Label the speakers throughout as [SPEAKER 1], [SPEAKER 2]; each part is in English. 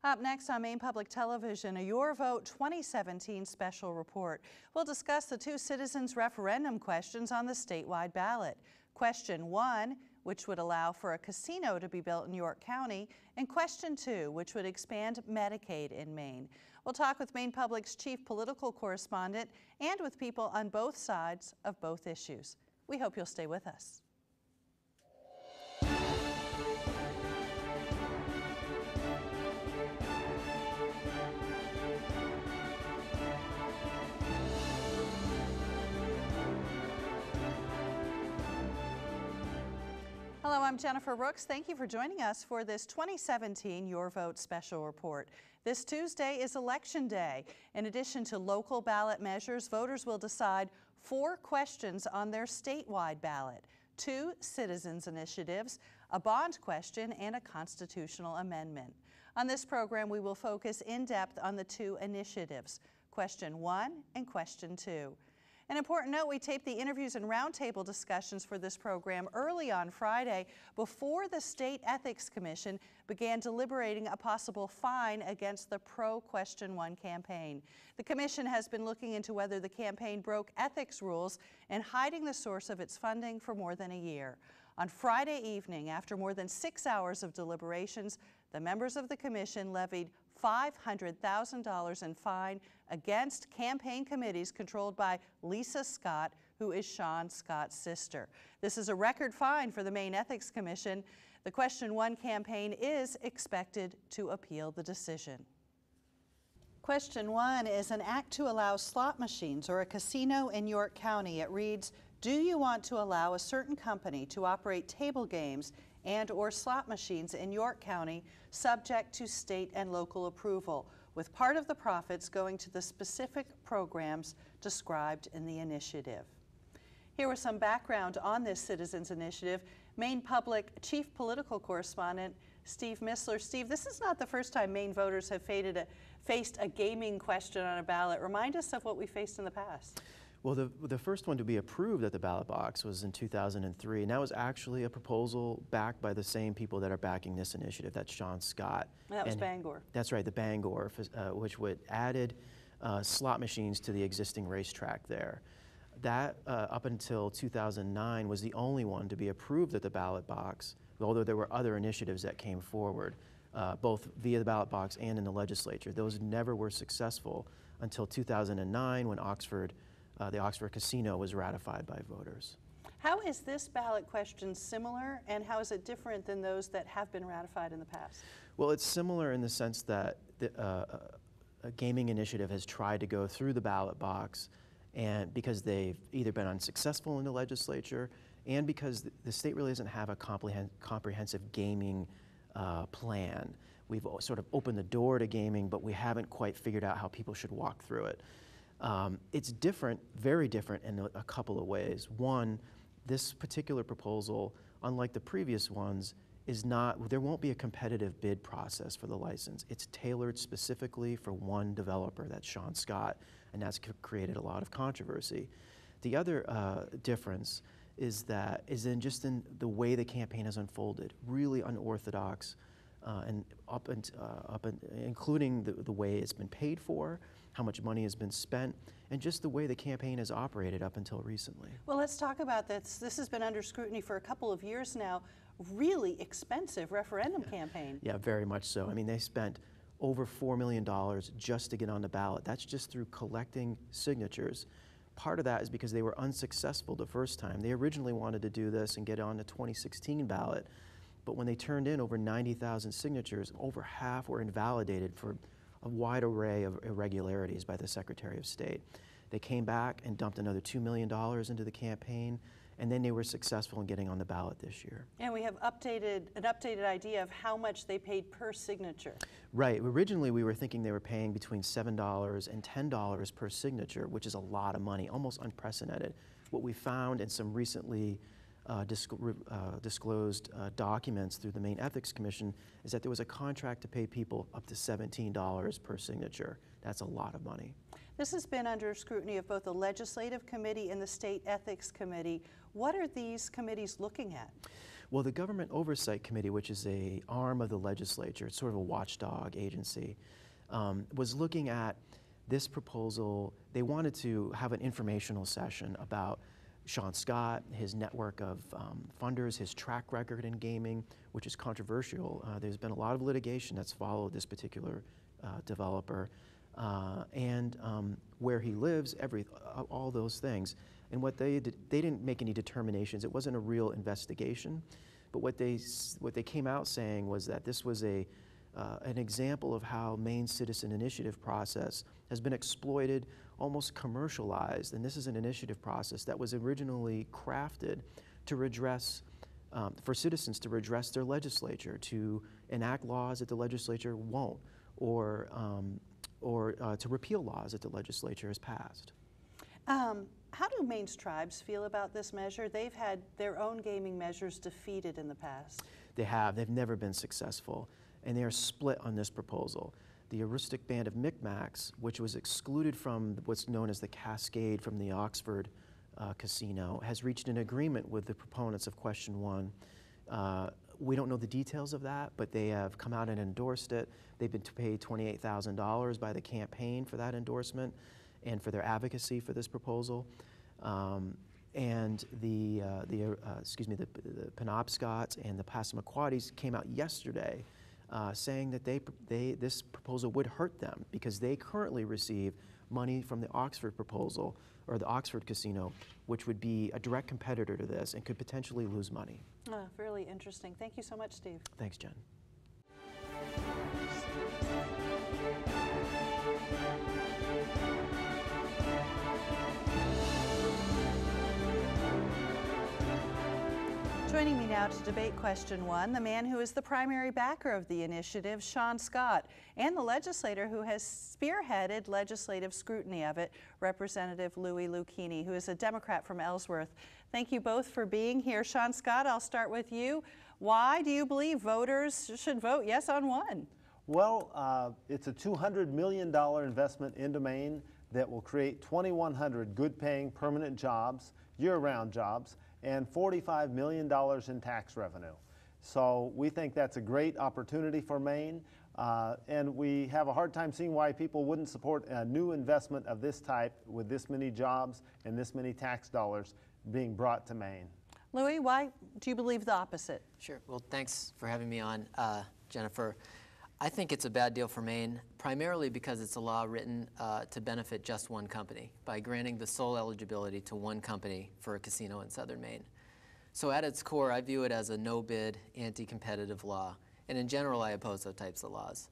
[SPEAKER 1] Up next on Maine Public Television, a Your Vote 2017 special report. We'll discuss the two citizens' referendum questions on the statewide ballot. Question 1, which would allow for a casino to be built in York County, and Question 2, which would expand Medicaid in Maine. We'll talk with Maine Public's chief political correspondent and with people on both sides of both issues. We hope you'll stay with us. Hello, I'm Jennifer Rooks. Thank you for joining us for this 2017 Your Vote special report. This Tuesday is Election Day. In addition to local ballot measures, voters will decide 4 questions on their statewide ballot: 2 citizens' initiatives, a bond question, and a constitutional amendment. On this program, we will focus in depth on the 2 initiatives, Question 1 and Question 2. An important note, we taped the interviews and roundtable discussions for this program early on Friday before the State Ethics Commission began deliberating a possible fine against the pro-Question 1 campaign. The commission has been looking into whether the campaign broke ethics rules and hiding the source of its funding for more than a year. On Friday evening, after more than 6 hours of deliberations, the members of the commission levied $500,000 in fine against campaign committees controlled by Lisa Scott, who is Sean Scott's sister. This is a record fine for the Maine Ethics Commission. The Question 1 campaign is expected to appeal the decision. Question 1 is an act to allow slot machines or a casino in York County. It reads, do you want to allow a certain company to operate table games and or slot machines in York County subject to state and local approval, with part of the profits going to the specific programs described in the initiative? Here was some background on this citizens initiative. Maine Public chief political correspondent Steve Missler. Steve, this is not the first time Maine voters have faced a gaming question on a ballot. Remind us of what we faced in the past.
[SPEAKER 2] Well, the first one to be approved at the ballot box was in 2003, and that was actually a proposal backed by the same people that are backing this initiative. That's Sean Scott.
[SPEAKER 1] And that was Bangor. That's
[SPEAKER 2] right, the Bangor, which would added slot machines to the existing racetrack there. That, up until 2009, was the only one to be approved at the ballot box, although there were other initiatives that came forward, both via the ballot box and in the legislature. Those never were successful until 2009 when the Oxford Casino was ratified by voters.
[SPEAKER 1] How is this ballot question similar, and how is it different than those that have been ratified in the past?
[SPEAKER 2] Well, it's similar in the sense that a gaming initiative has tried to go through the ballot box, and because they've either been unsuccessful in the legislature and because the state really doesn't have a comprehensive gaming plan. We've sort of opened the door to gaming, but we haven't quite figured out how people should walk through it. It's different, very different in a couple of ways. One, this particular proposal, unlike the previous ones, there won't be a competitive bid process for the license. It's tailored specifically for one developer, that's Sean Scott, and that's created a lot of controversy. The other difference is just in the way the campaign has unfolded, really unorthodox, and including the way it's been paid for, how much money has been spent, and just the way the campaign has operated up until recently.
[SPEAKER 1] Well, let's talk about this. This has been under scrutiny for a couple of years now. Really expensive referendum campaign.
[SPEAKER 2] Yeah, very much so. I mean, they spent over $4 million just to get on the ballot. That's just through collecting signatures. Part of that is because they were unsuccessful the first time. They originally wanted to do this and get on the 2016 ballot, but when they turned in over 90,000 signatures, over half were invalidated for a wide array of irregularities by the Secretary of State. They came back and dumped another $2 million into the campaign, and then they were successful in getting on the ballot this year.
[SPEAKER 1] And we have an updated idea of how much they paid per signature.
[SPEAKER 2] Right. Originally, we were thinking they were paying between $7 and $10 per signature, which is a lot of money, almost unprecedented. What we found in some recently disclosed documents through the Maine Ethics Commission is that there was a contract to pay people up to $17 per signature. That's a lot of money.
[SPEAKER 1] This has been under scrutiny of both the Legislative Committee and the State Ethics Committee. What are these committees looking at?
[SPEAKER 2] Well, the Government Oversight Committee, which is a arm of the legislature, it's sort of a watchdog agency, was looking at this proposal. They wanted to have an informational session about Sean Scott, his network of funders, his track record in gaming, which is controversial. There's been a lot of litigation that's followed this particular developer, and where he lives, all those things. And what they did, they didn't make any determinations. It wasn't a real investigation, but what they came out saying was that this was an example of how Maine's citizen initiative process has been exploited, almost commercialized. And this is an initiative process that was originally crafted to redress, for citizens to redress their legislature, to enact laws that the legislature won't, or to repeal laws that the legislature has passed.
[SPEAKER 1] How do Maine's tribes feel about this measure? They've had their own gaming measures defeated in the past. They have.
[SPEAKER 2] They've never been successful, and they are split on this proposal. The Aroostook Band of Micmacs, which was excluded from what's known as the Cascade from the Oxford Casino, has reached an agreement with the proponents of Question 1. We don't know the details of that, but they have come out and endorsed it. They've been paid $28,000 by the campaign for that endorsement and for their advocacy for this proposal. And the Penobscots and the Passamaquoddies came out yesterday saying that this proposal would hurt them because they currently receive money from the Oxford proposal, or the Oxford Casino, which would be a direct competitor to this and could potentially lose money.
[SPEAKER 1] Really interesting. Thank you so much, Steve.
[SPEAKER 2] Thanks, Jen.
[SPEAKER 1] Joining me now to debate Question 1, the man who is the primary backer of the initiative, Sean Scott, and the legislator who has spearheaded legislative scrutiny of it, Representative Louis Lucchini, who is a Democrat from Ellsworth. Thank you both for being here. Sean Scott, I'll start with you. Why do you believe voters should vote yes on 1?
[SPEAKER 3] Well, it's a $200 million investment into Maine that will create 2,100 good-paying permanent jobs, year-round jobs, and $45 million in tax revenue. So we think that's a great opportunity for Maine, and we have a hard time seeing why people wouldn't support a new investment of this type with this many jobs and this many tax dollars being brought to Maine.
[SPEAKER 1] Louis, why do you believe the opposite?
[SPEAKER 4] Sure. Well, thanks for having me on, Jennifer. I think it's a bad deal for Maine, primarily because it's a law written to benefit just one company by granting the sole eligibility to one company for a casino in southern Maine. So at its core, I view it as a no-bid, anti-competitive law, and in general, I oppose those types of laws.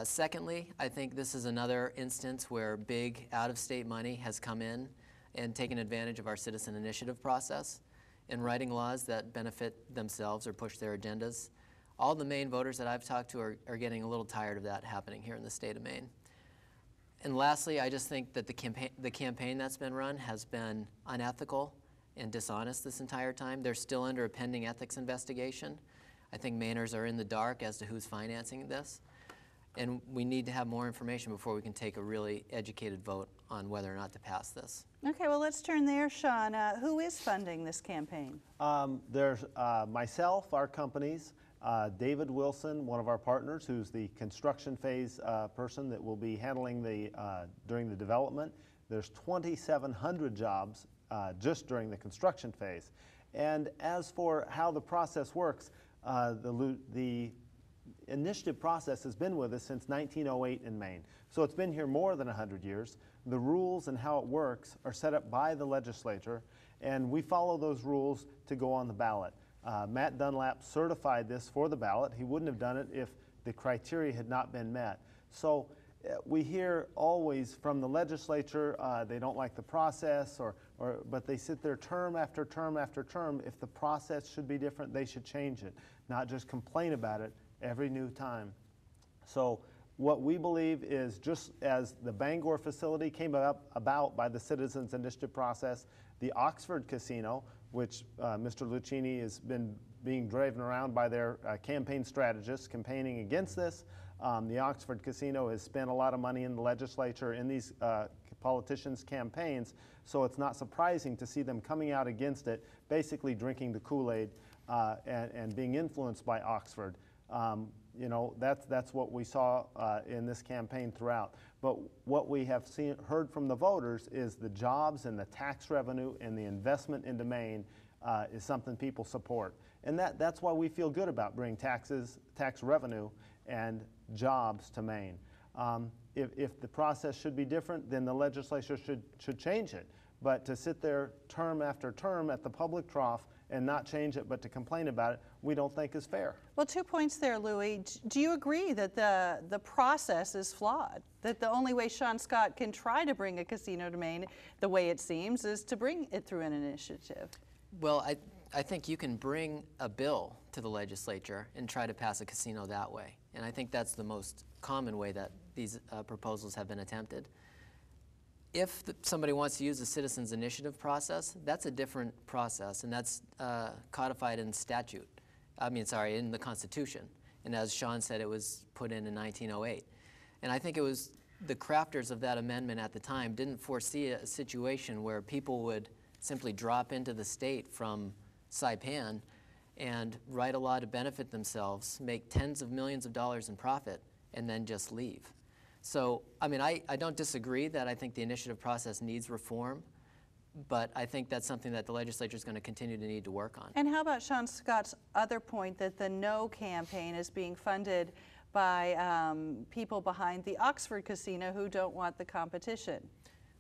[SPEAKER 4] Secondly, I think this is another instance where big out-of-state money has come in and taken advantage of our citizen initiative process in writing laws that benefit themselves or push their agendas. All the Maine voters that I've talked to are getting a little tired of that happening here in the state of Maine. And lastly, I just think that the campaign that's been run has been unethical and dishonest this entire time. They're still under a pending ethics investigation. I think Mainers are in the dark as to who's financing this. And we need to have more information before we can take a really educated vote on whether or not to pass this.
[SPEAKER 1] Okay, well, let's turn there, Sean. Who is funding this campaign?
[SPEAKER 3] There's myself, our companies, David Wilson, one of our partners, who's the construction phase person that will be handling during the development. There's 2,700 jobs just during the construction phase. And as for how the process works, the initiative process has been with us since 1908 in Maine. So it's been here more than 100 years. The rules and how it works are set up by the legislature, and we follow those rules to go on the ballot. Matt Dunlap certified this for the ballot. He wouldn't have done it if the criteria had not been met. So we hear always from the legislature they don't like the process, but they sit there term after term after term. If the process should be different, they should change it, not just complain about it every new time. So what we believe is, just as the Bangor facility came about by the Citizens Initiative process, the Oxford Casino, which Mr. Lucchini has been being driven around by their campaign strategists campaigning against this. The Oxford Casino has spent a lot of money in the legislature in these politicians' campaigns, so it's not surprising to see them coming out against it, basically drinking the Kool-Aid and being influenced by Oxford. You know, that's what we saw in this campaign throughout. But what we have heard from the voters is the jobs and the tax revenue and the investment into Maine is something people support. And that's why we feel good about bringing tax revenue and jobs to Maine. If the process should be different, then the legislature should change it. But to sit there term after term at the public trough and not change it, but to complain about it, we don't think is fair.
[SPEAKER 1] Well, 2 points there, Louis. Do you agree that the process is flawed? That the only way Sean Scott can try to bring a casino to Maine, the way it seems, is to bring it through an initiative?
[SPEAKER 4] Well, I think you can bring a bill to the legislature and try to pass a casino that way. And I think that's the most common way that these proposals have been attempted. If somebody wants to use the citizens initiative process, that's a different process, and that's codified in statute. In the Constitution. And as Sean said, it was put in 1908. And I think it was the crafters of that amendment at the time didn't foresee a situation where people would simply drop into the state from Saipan and write a law to benefit themselves, make tens of millions of dollars in profit, and then just leave. So, I mean, I don't disagree that I think the initiative process needs reform, but I think that's something that the legislature is going to continue to need to work on.
[SPEAKER 1] And how about Sean Scott's other point that the No campaign is being funded by people behind the Oxford Casino who don't want the competition?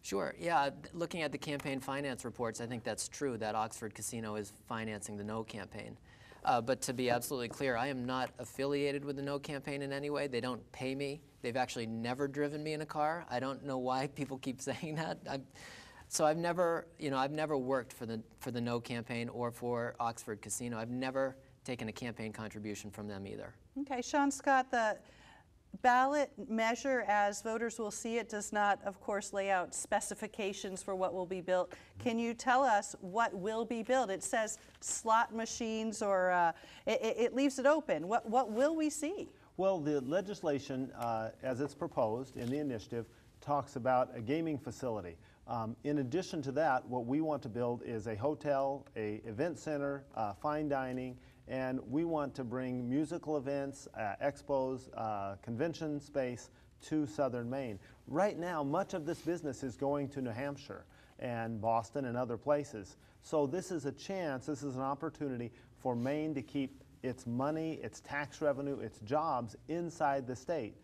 [SPEAKER 4] Sure, yeah, looking at the campaign finance reports, I think that's true that Oxford Casino is financing the No campaign. But to be absolutely clear, I am not affiliated with the No campaign in any way. They don't pay me. They've actually never driven me in a car. I don't know why people keep saying that. So I've never worked for the No campaign or for Oxford Casino. I've never taken a campaign contribution from them either.
[SPEAKER 1] Okay, Sean Scott, the ballot measure, as voters will see it, does not, of course, lay out specifications for what will be built. Can you tell us what will be built? It says slot machines, or it leaves it open. What will we see?
[SPEAKER 3] Well, the legislation, as it's proposed in the initiative, talks about a gaming facility. In addition to that, what we want to build is a hotel, a event center, fine dining, and we want to bring musical events, expos, convention space to southern Maine. Right now, much of this business is going to New Hampshire and Boston and other places. So this is a chance, this is an opportunity for Maine to keep its money, its tax revenue, its jobs inside the state.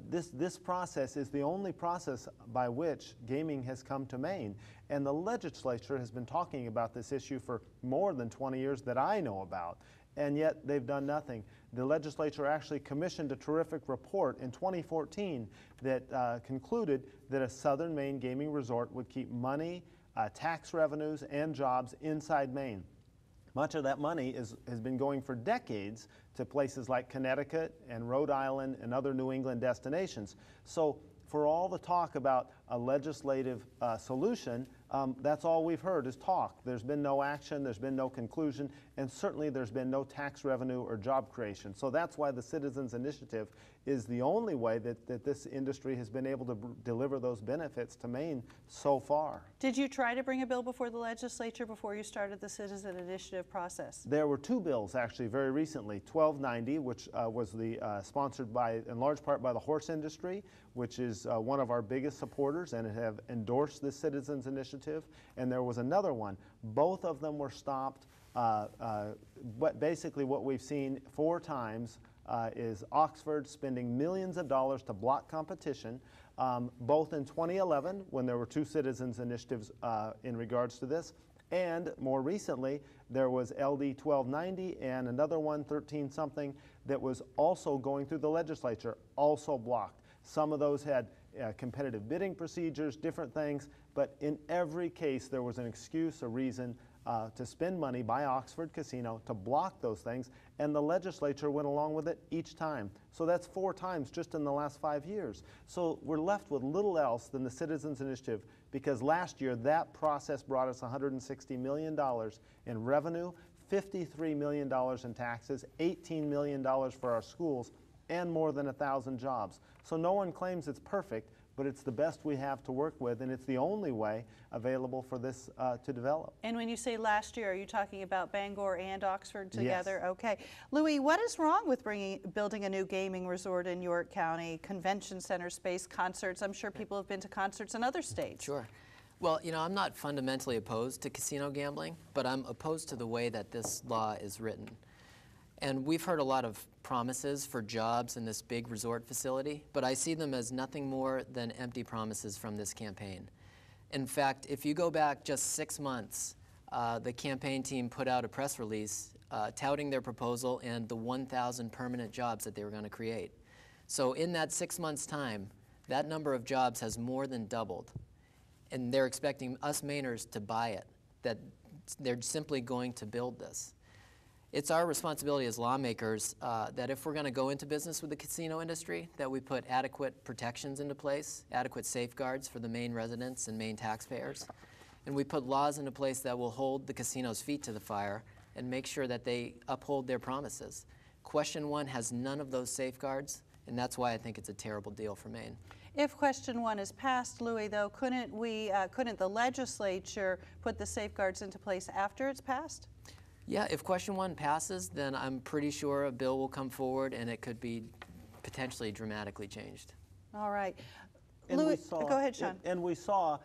[SPEAKER 3] This process is the only process by which gaming has come to Maine. And the legislature has been talking about this issue for more than 20 years that I know about, and yet they've done nothing. The legislature actually commissioned a terrific report in 2014 that concluded that a southern Maine gaming resort would keep money, tax revenues, and jobs inside Maine. Much of that money has been going for decades to places like Connecticut and Rhode Island and other New England destinations. So for all the talk about a legislative solution, that's all we've heard is talk. There's been no action, there's been no conclusion, and certainly there's been no tax revenue or job creation. So that's why the Citizens Initiative is the only way that this industry has been able to deliver those benefits to Maine so far.
[SPEAKER 1] Did you try to bring a bill before the legislature before you started the Citizen Initiative process?
[SPEAKER 3] There were two bills actually very recently. 1290, which was sponsored in large part by the horse industry, which is one of our biggest supporters and have endorsed the Citizens Initiative. And there was another one. Both of them were stopped. But basically what we've seen 4 times is Oxford spending millions of dollars to block competition, both in 2011 when there were 2 Citizens Initiatives in regards to this, and more recently there was LD 1290 and another one, 13-something, that was also going through the legislature, also blocked. Some of those had competitive bidding procedures, different things, but in every case there was an excuse, a reason to spend money by Oxford Casino to block those things, and the legislature went along with it each time. So that's 4 times just in the last 5 years. So we're left with little else than the Citizens Initiative, because last year that process brought us $160 million in revenue, $53 million in taxes, $18 million for our schools, and more than 1,000 jobs. So no one claims it's perfect, but it's the best we have to work with, and it's the only way available for this to develop.
[SPEAKER 1] And when you say last year, are you talking about Bangor and Oxford together?
[SPEAKER 3] Yes.
[SPEAKER 1] Okay. Louis, what is wrong with building a new gaming resort in York County, convention center space, concerts? I'm sure people have been to concerts in other states.
[SPEAKER 4] Sure. Well, you know, I'm not fundamentally opposed to casino gambling, but I'm opposed to the way that this law is written. And we've heard a lot of promises for jobs in this big resort facility, but I see them as nothing more than empty promises from this campaign. In fact, if you go back just 6 months, the campaign team put out a press release touting their proposal and the 1,000 permanent jobs that they were going to create. So in that 6 months' time, that number of jobs has more than doubled. And they're expecting us Mainers to buy it, that they're simply going to build this. It's our responsibility as lawmakers that if we're going to go into business with the casino industry, that we put adequate protections into place, adequate safeguards for the Maine residents and Maine taxpayers, and we put laws into place that will hold the casino's feet to the fire and make sure that they uphold their promises. Question 1 has none of those safeguards, and that's why I think it's a terrible deal for Maine.
[SPEAKER 1] If question 1 is passed, Louis, though, couldn't the legislature put the safeguards into place after it's passed?
[SPEAKER 4] Yeah, if question 1 passes, then I'm pretty sure a bill will come forward and it could be potentially dramatically changed.
[SPEAKER 1] All right.
[SPEAKER 3] And
[SPEAKER 1] Louis, go ahead, Sean.
[SPEAKER 3] And we saw,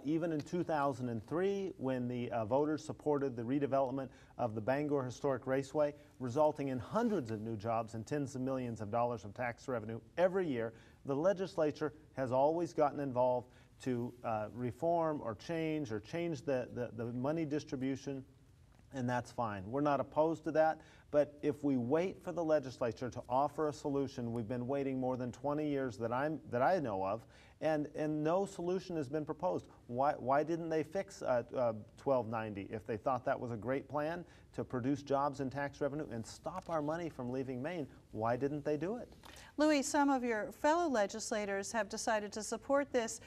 [SPEAKER 3] even in 2003, when the voters supported the redevelopment of the Bangor Historic Raceway, resulting in hundreds of new jobs and tens of millions of dollars of tax revenue every year, the legislature has always gotten involved to reform or change the money distribution, and that's fine. We're not opposed to that, but if we wait for the legislature to offer a solution, we've been waiting more than 20 years that I know of, and no solution has been proposed. Why didn't they fix 1290 if they thought that was a great plan to produce jobs and tax revenue and stop our money from leaving Maine? Why didn't they do it?
[SPEAKER 1] Louis, some of your fellow legislators have decided to support this,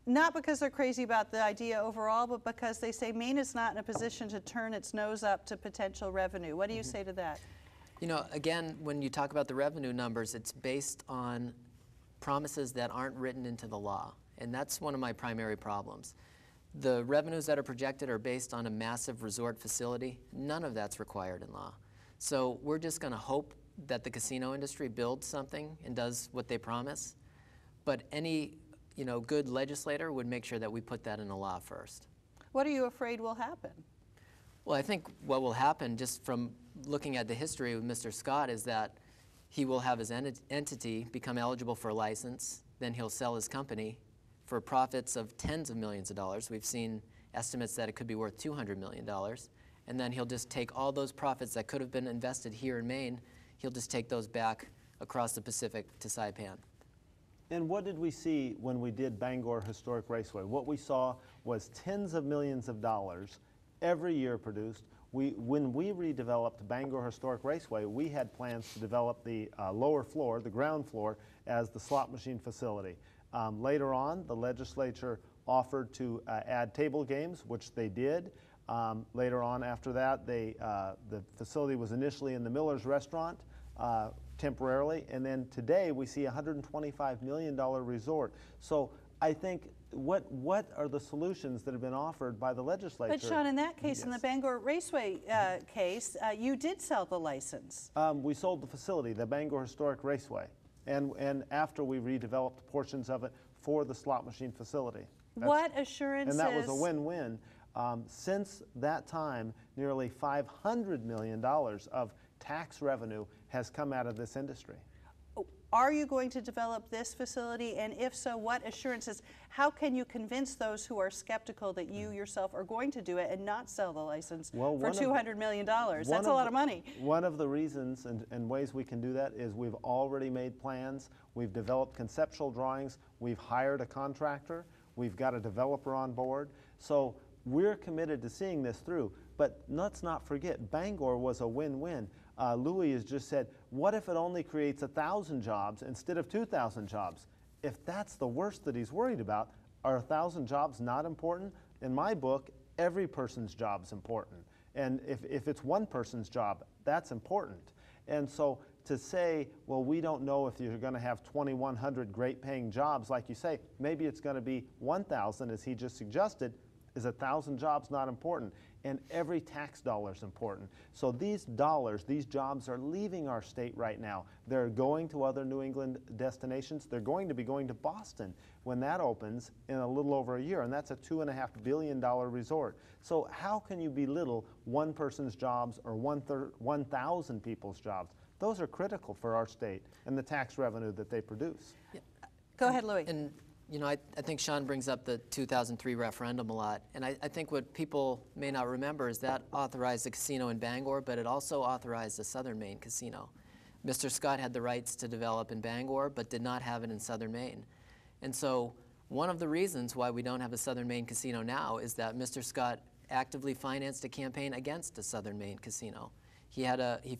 [SPEAKER 1] not because they're crazy about the idea overall, but because they say Maine is not in a position to turn its nose up to potential revenue. What do you say to that?
[SPEAKER 4] You know, again, when you talk about the revenue numbers, it's based on promises that aren't written into the law, and that's one of my primary problems. The revenues that are projected are based on a massive resort facility. None of that's required in law. So we're just going to hope that the casino industry builds something and does what they promise, but any good legislator would make sure that we put that in the law first.
[SPEAKER 1] What are you afraid will happen?
[SPEAKER 4] Well, I think what will happen, just from looking at the history with Mr. Scott, is that he will have his entity become eligible for a license, then he'll sell his company for profits of tens of millions of dollars. We've seen estimates that it could be worth $200 million. And then he'll just take all those profits that could have been invested here in Maine, he'll just take those back across the Pacific to Saipan.
[SPEAKER 3] And what did we see when we did Bangor Historic Raceway? What we saw was tens of millions of dollars every year produced. When we redeveloped Bangor Historic Raceway, we had plans to develop the lower floor, the ground floor, as the slot machine facility. Later on, the legislature offered to add table games, which they did. Later on after that, the facility was initially in the Miller's restaurant, temporarily, and then today we see a $125 million resort. So I think what are the solutions that have been offered by the legislature?
[SPEAKER 1] But Sean, in that case,
[SPEAKER 3] Yes.
[SPEAKER 1] in the Bangor Raceway case, you did sell the license.
[SPEAKER 3] We sold the facility, the Bangor Historic Raceway, and after we redeveloped portions of it for the slot machine facility.
[SPEAKER 1] What assurances?
[SPEAKER 3] And that was a win-win. Since that time, nearly $500 million of tax revenue has come out of this industry.
[SPEAKER 1] Are you going to develop this facility? And if so, what assurances? How can you convince those who are skeptical that you yourself are going to do it and not sell the license for $200 million? That's a lot of money.
[SPEAKER 3] One of the reasons and ways we can do that is we've already made plans. We've developed conceptual drawings. We've hired a contractor. We've got a developer on board. So we're committed to seeing this through. But let's not forget, Bangor was a win-win. Louis has just said, what if it only creates 1,000 jobs instead of 2,000 jobs? If that's the worst that he's worried about, are 1,000 jobs not important? In my book, every person's job is important. And if it's one person's job, that's important. And so to say, well, we don't know if you're going to have 2,100 great paying jobs, like you say, maybe it's going to be 1,000, as he just suggested. Is 1,000 jobs not important? And every tax dollar is important. So these dollars, these jobs are leaving our state right now. They're going to other New England destinations. They're going to be going to Boston when that opens in a little over a year, and that's a $2.5 billion resort. So how can you belittle one person's jobs or 1,000 people's jobs? Those are critical for our state and the tax revenue that they produce.
[SPEAKER 4] Yeah.
[SPEAKER 1] Go ahead, Louis.
[SPEAKER 4] And you know, I think Sean brings up the 2003 referendum a lot, and I think what people may not remember is that authorized a casino in Bangor, but it also authorized a Southern Maine casino. Mr. Scott had the rights to develop in Bangor, but did not have it in Southern Maine. And so one of the reasons why we don't have a Southern Maine casino now is that Mr. Scott actively financed a campaign against a Southern Maine casino. He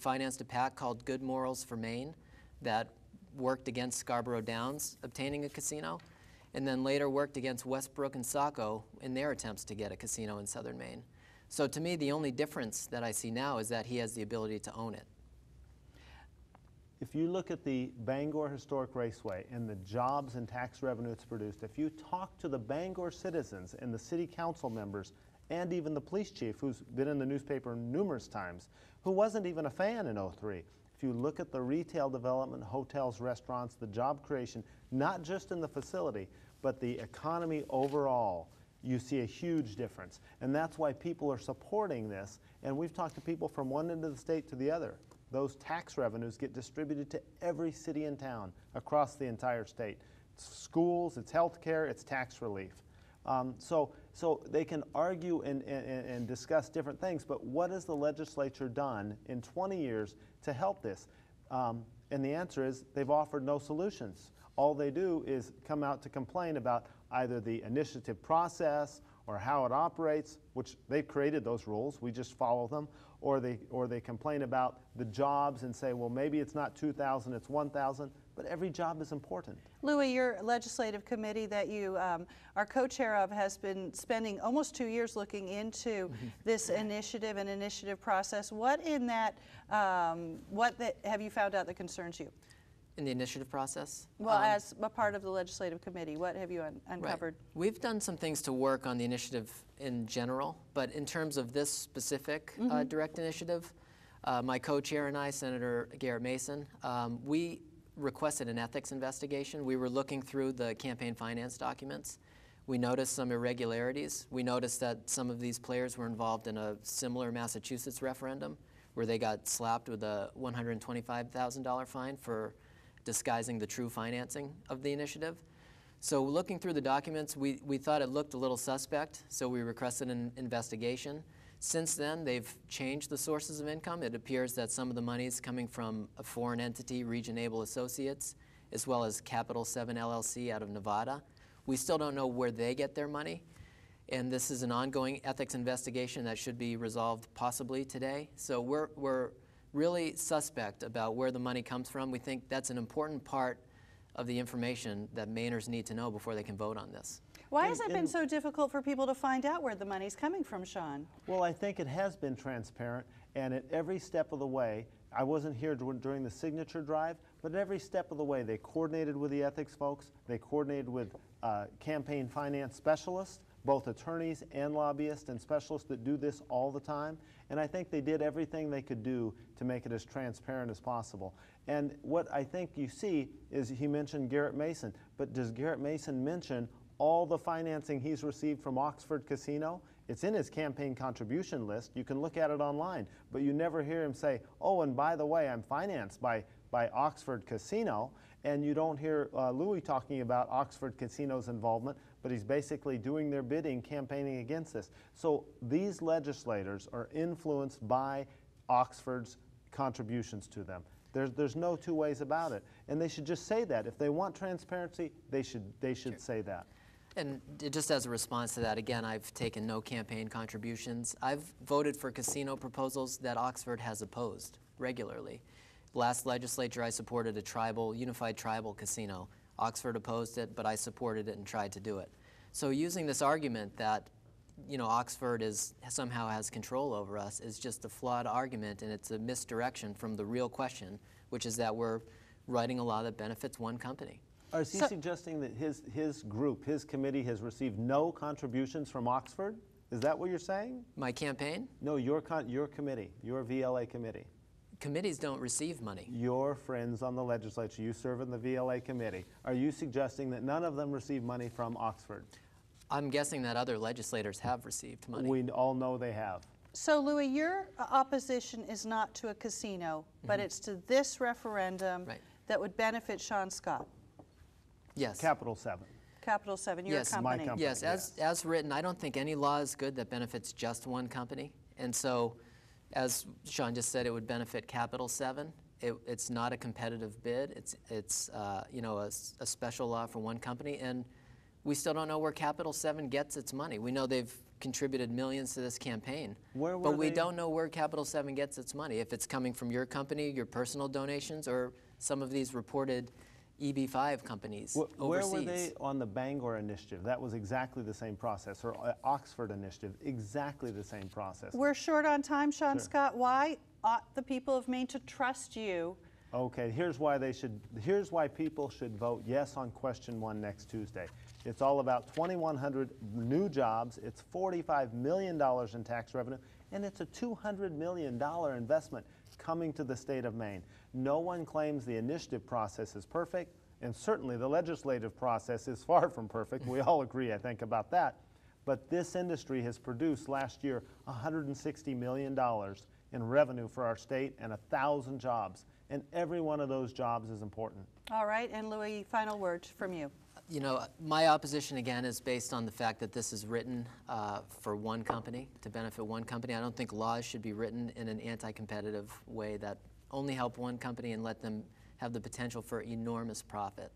[SPEAKER 4] financed a PAC called Good Morals for Maine that worked against Scarborough Downs obtaining a casino, and then later worked against Westbrook and Saco in their attempts to get a casino in Southern Maine. So to me, the only difference that I see now is that he has the ability to own it.
[SPEAKER 3] If you look at the Bangor Historic Raceway and the jobs and tax revenue it's produced, if you talk to the Bangor citizens and the city council members and even the police chief, who's been in the newspaper numerous times, who wasn't even a fan in '03, if you look at the retail development, hotels, restaurants, the job creation, not just in the facility, but the economy overall, you see a huge difference. And that's why people are supporting this. And we've talked to people from one end of the state to the other. Those tax revenues get distributed to every city and town across the entire state. It's schools, it's health care, it's tax relief. So they can argue and discuss different things, but what has the legislature done in 20 years to help this? And the answer is they've offered no solutions. All they do is come out to complain about either the initiative process or how it operates, which they've created those rules, we just follow them, or they complain about the jobs and say, well, maybe it's not 2,000, it's 1,000, but every job is important.
[SPEAKER 1] Louis, your legislative committee that you are co-chair of has been spending almost 2 years looking into this initiative and initiative process. What in that, have you found out that concerns you?
[SPEAKER 4] In the initiative process?
[SPEAKER 1] Well, as a part of the legislative committee, what have you uncovered?
[SPEAKER 4] Right. We've done some things to work on the initiative in general, but in terms of this specific direct initiative, my co-chair and I, Senator Garrett Mason, we requested an ethics investigation. We were looking through the campaign finance documents. We noticed some irregularities. We noticed that some of these players were involved in a similar Massachusetts referendum where they got slapped with a $125,000 fine for disguising the true financing of the initiative. So looking through the documents, we thought it looked a little suspect, so we requested an investigation. Since then, they've changed the sources of income. It appears that some of the money is coming from a foreign entity, Region Able Associates, as well as Capital 7 LLC out of Nevada. We still don't know where they get their money, and this is an ongoing ethics investigation that should be resolved possibly today. So we're really suspect about where the money comes from. We think that's an important part of the information that Mainers need to know before they can vote on this.
[SPEAKER 1] Why has it been so difficult for people to find out where the money's coming from, Sean?
[SPEAKER 3] Well, I think it has been transparent, and at every step of the way, I wasn't here during the signature drive, but at every step of the way, they coordinated with the ethics folks, they coordinated with campaign finance specialists, both attorneys and lobbyists and specialists that do this all the time. And I think they did everything they could do to make it as transparent as possible. And what I think you see is he mentioned Garrett Mason, but does Garrett Mason mention all the financing he's received from Oxford Casino? It's in his campaign contribution list. You can look at it online, but you never hear him say, oh, and by the way, I'm financed by Oxford Casino. And you don't hear Louis talking about Oxford Casino's involvement, but he's basically doing their bidding, campaigning against this. So these legislators are influenced by Oxford's contributions to them. There's no two ways about it. And they should just say that. If they want transparency, they should say that.
[SPEAKER 4] And just as a response to that, again, I've taken no campaign contributions. I've voted for casino proposals that Oxford has opposed regularly. Last legislature, I supported a unified tribal casino. Oxford opposed it, but I supported it and tried to do it. So using this argument that, Oxford somehow has control over us is just a flawed argument, and it's a misdirection from the real question, which is that we're writing a law that benefits one company.
[SPEAKER 3] Is he suggesting that his group, his committee, has received no contributions from Oxford? Is that what you're saying?
[SPEAKER 4] My campaign?
[SPEAKER 3] No, your committee, your VLA committee.
[SPEAKER 4] Committees don't receive money.
[SPEAKER 3] Your friends on the legislature, you serve in the VLA committee. Are you suggesting that none of them receive money from Oxford?
[SPEAKER 4] I'm guessing that other legislators have received money.
[SPEAKER 3] We all know they have.
[SPEAKER 1] So, Louis, your opposition is not to a casino, but it's to this referendum that would benefit Sean Scott.
[SPEAKER 4] Yes.
[SPEAKER 3] Capital 7.
[SPEAKER 1] Capital 7, your
[SPEAKER 4] Yes,
[SPEAKER 1] company.
[SPEAKER 3] my company.
[SPEAKER 4] Yes, as written, I don't think any law is good that benefits just one company. And so, as Sean just said, it would benefit Capital 7. It's not a competitive bid. It's you know, a special law for one company. And we still don't know where Capital 7 gets its money. We know they've contributed millions to this campaign, but we don't know where Capital 7 gets its money. If it's coming from your company, your personal donations, or some of these reported EB5 companies overseas.
[SPEAKER 3] Where were they on the Bangor initiative? That was exactly the same process. Or Oxford initiative, exactly the same process.
[SPEAKER 1] We're short on time, Sean Scott. Why ought the people of Maine to trust you?
[SPEAKER 3] Okay, here's why people should vote yes on question 1 next Tuesday. It's all about 2,100 new jobs, it's $45 million in tax revenue, and it's a $200 million investment coming to the state of Maine. No one claims the initiative process is perfect, and certainly the legislative process is far from perfect. We all agree, I think, about that. But this industry has produced last year $160 million in revenue for our state and 1,000 jobs. And every one of those jobs is important.
[SPEAKER 1] All right, and Louis, final word from you.
[SPEAKER 4] You know, my opposition, again, is based on the fact that this is written for one company, to benefit one company. I don't think laws should be written in an anti-competitive way that only help one company and let them have the potential for enormous profit.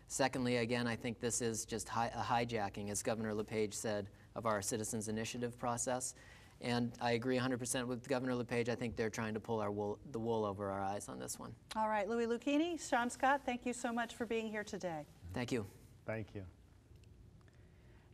[SPEAKER 4] Secondly, again, I think this is just a hijacking, as Governor LePage said, of our Citizens Initiative process. And I agree 100% with Governor LePage. I think they're trying to pull the wool over our eyes on this one.
[SPEAKER 1] All right, Louis Lucchini, Sean Scott, thank you so much for being here today.
[SPEAKER 4] Thank you.
[SPEAKER 3] Thank you.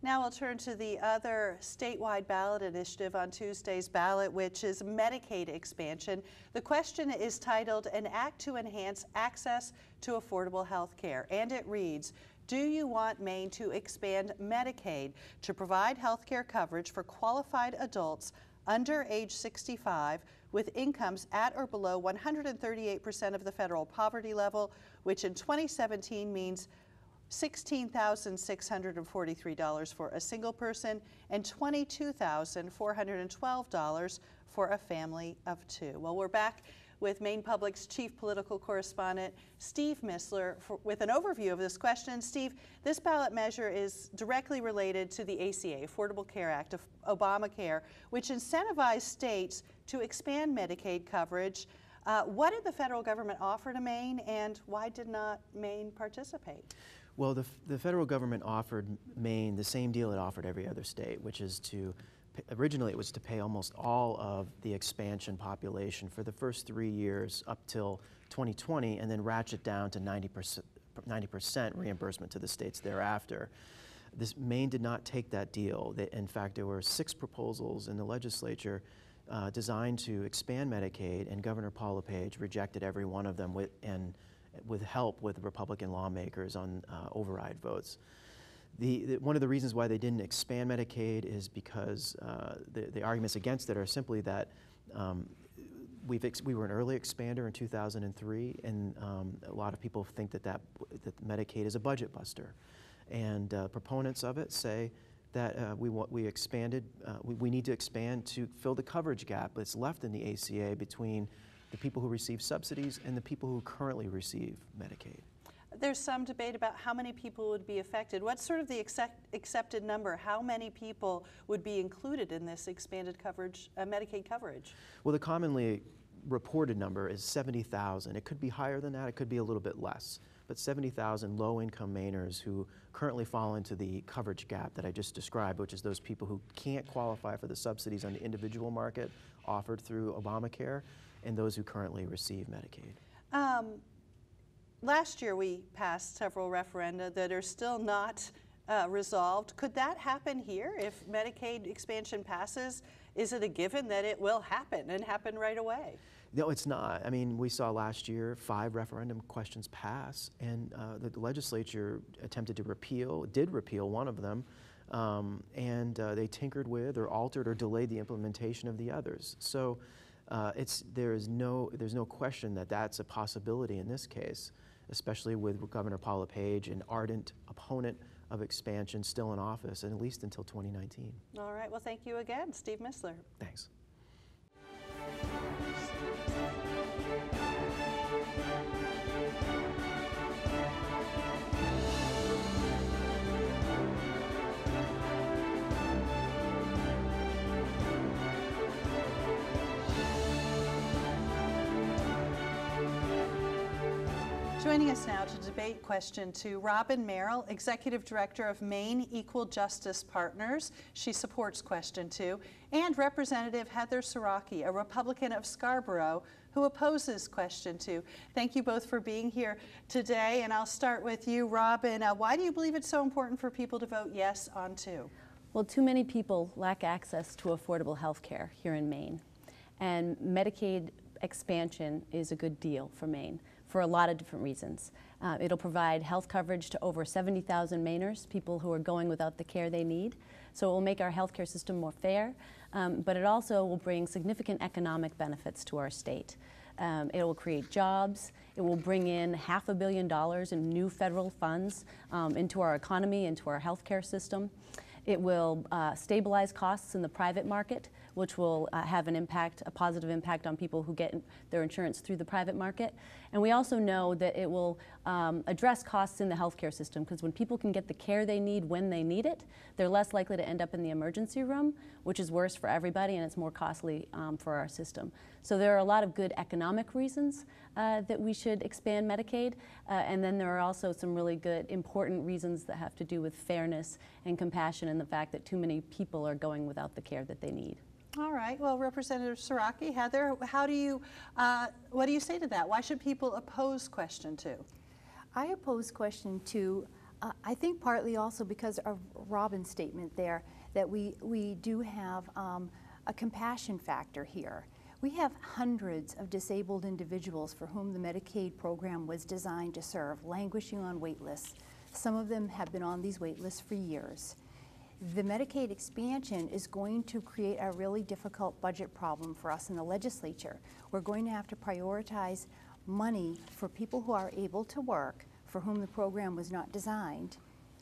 [SPEAKER 1] Now we'll turn to the other statewide ballot initiative on Tuesday's ballot, which is Medicaid expansion. The question is titled, An Act to Enhance Access to Affordable Health Care, and it reads, do you want Maine to expand Medicaid to provide health care coverage for qualified adults under age 65 with incomes at or below 138% of the federal poverty level, which in 2017 means $16,643 for a single person and $22,412 for a family of 2. Well, we're back with Maine Public's chief political correspondent, Steve Missler, with an overview of this question. Steve, this ballot measure is directly related to the ACA, Affordable Care Act of Obamacare, which incentivized states to expand Medicaid coverage. What did the federal government offer to Maine, and why did not Maine participate?
[SPEAKER 2] Well, the federal government offered Maine the same deal it offered every other state, which is to, originally it was to pay almost all of the expansion population for the first 3 years up till 2020, and then ratchet down to 90% reimbursement to the states thereafter. Maine did not take that deal. In fact, there were 6 proposals in the legislature designed to expand Medicaid, and Governor Paul LePage rejected every one of them with help with Republican lawmakers on override votes. One of the reasons why they didn't expand Medicaid is because the arguments against it are simply that we were an early expander in 2003, and a lot of people think that Medicaid is a budget buster. And proponents of it say that we need to expand to fill the coverage gap that's left in the ACA between the people who receive subsidies and the people who currently receive Medicaid.
[SPEAKER 1] There's some debate about how many people would be affected. What's sort of the accepted number? How many people would be included in this expanded coverage, Medicaid coverage?
[SPEAKER 2] Well, the commonly reported number is 70,000. It could be higher than that, it could be a little bit less. But 70,000 low-income Mainers who currently fall into the coverage gap that I just described, which is those people who can't qualify for the subsidies on the individual market offered through Obamacare, and those who currently receive Medicaid.
[SPEAKER 1] Last year we passed several referenda that are still not resolved. Could that happen here if Medicaid expansion passes? Is it a given that it will happen and happen right away?
[SPEAKER 2] No, it's not. I mean, we saw last year 5 referendum questions pass, and the legislature attempted to did repeal one of them, and they tinkered with or altered or delayed the implementation of the others. So there's no question that that's a possibility in this case, especially with Governor Paul LePage, an ardent opponent of expansion, still in office, and at least until 2019.
[SPEAKER 1] All right, well, thank you again, Steve Missler.
[SPEAKER 2] Thanks.
[SPEAKER 1] Joining us now to debate question 2, Robin Merrill, Executive Director of Maine Equal Justice Partners. She supports question 2. And Representative Heather Siraki, a Republican of Scarborough, who opposes question 2. Thank you both for being here today. And I'll start with you, Robin. Why do you believe it's so important for people to vote yes on 2?
[SPEAKER 5] Well, too many people lack access to affordable health care here in Maine. And Medicaid expansion is a good deal for Maine for a lot of different reasons. It'll provide health coverage to over 70,000 Mainers, people who are going without the care they need. So it will make our healthcare system more fair, but it also will bring significant economic benefits to our state. It will create jobs. It will bring in $500 million in new federal funds into our economy, into our healthcare system. It will stabilize costs in the private market, which will have an impact, a positive impact on people who get their insurance through the private market. And we also know that it will address costs in the healthcare system, because when people can get the care they need when they need it, they're less likely to end up in the emergency room, which is worse for everybody, and it's more costly for our system. So there are a lot of good economic reasons that we should expand Medicaid, and then there are also some really good, important reasons that have to do with fairness and compassion and the fact that too many people are going without the care that they need.
[SPEAKER 1] All right. Well, Representative Siraki, Heather, what do you say to that? Why should people oppose question 2?
[SPEAKER 6] I oppose question 2, I think partly also because of Robin's statement there, that we do have a compassion factor here. We have hundreds of disabled individuals for whom the Medicaid program was designed to serve, languishing on wait lists. Some of them have been on these wait lists for years. The Medicaid expansion is going to create a really difficult budget problem for us in the legislature. We're going to have to prioritize money for people who are able to work, for whom the program was not designed,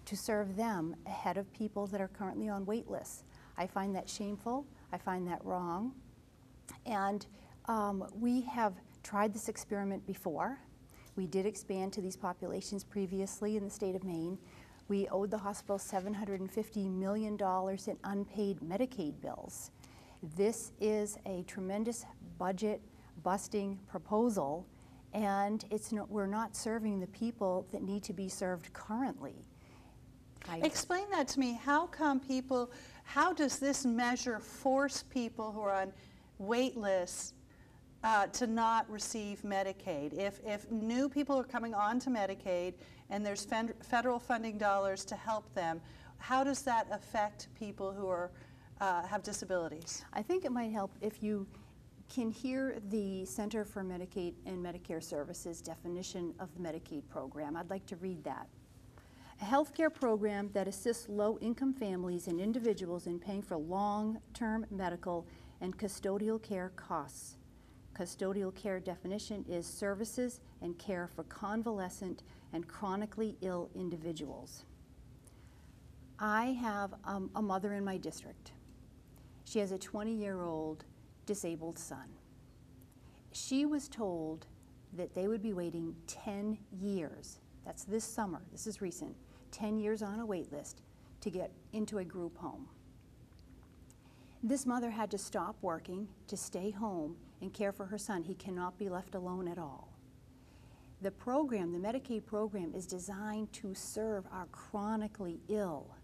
[SPEAKER 6] to serve them ahead of people that are currently on wait lists. I find that shameful. I find that wrong. And we have tried this experiment before. We did expand to these populations previously in the state of Maine. We owed the hospital $750 million in unpaid Medicaid bills. This is a tremendous budget-busting proposal, and we're not serving the people that need to be served currently.
[SPEAKER 1] Explain that to me. How does this measure force people who are on wait lists to not receive Medicaid? If new people are coming onto Medicaid and there's federal funding dollars to help them, how does that affect people who have disabilities?
[SPEAKER 6] I think it might help if you can hear the Center for Medicaid and Medicare Services definition of the Medicaid program. I'd like to read that. A healthcare program that assists low-income families and individuals in paying for long-term medical and custodial care costs. Custodial care definition is services and care for convalescent and chronically ill individuals. I have a mother in my district. She has a 20-year-old disabled son. She was told that they would be waiting 10 years, that's this summer, this is recent, 10 years on a wait list to get into a group home. This mother had to stop working to stay home and care for her son. He cannot be left alone at all. The program, the Medicaid program, is designed to serve our chronically ill.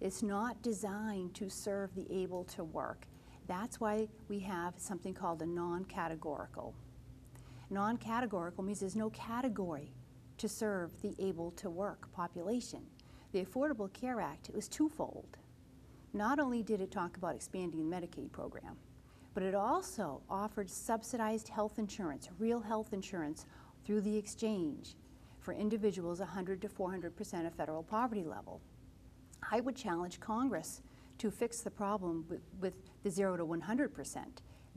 [SPEAKER 6] It's not designed to serve the able to work. That's why we have something called a non-categorical. Non-categorical means there's no category to serve the able to work population. The Affordable Care Act, it was twofold. Not only did it talk about expanding the Medicaid program, but it also offered subsidized health insurance, real health insurance through the exchange for individuals 100 to 400% of federal poverty level. I would challenge Congress to fix the problem with the 0 to 100%.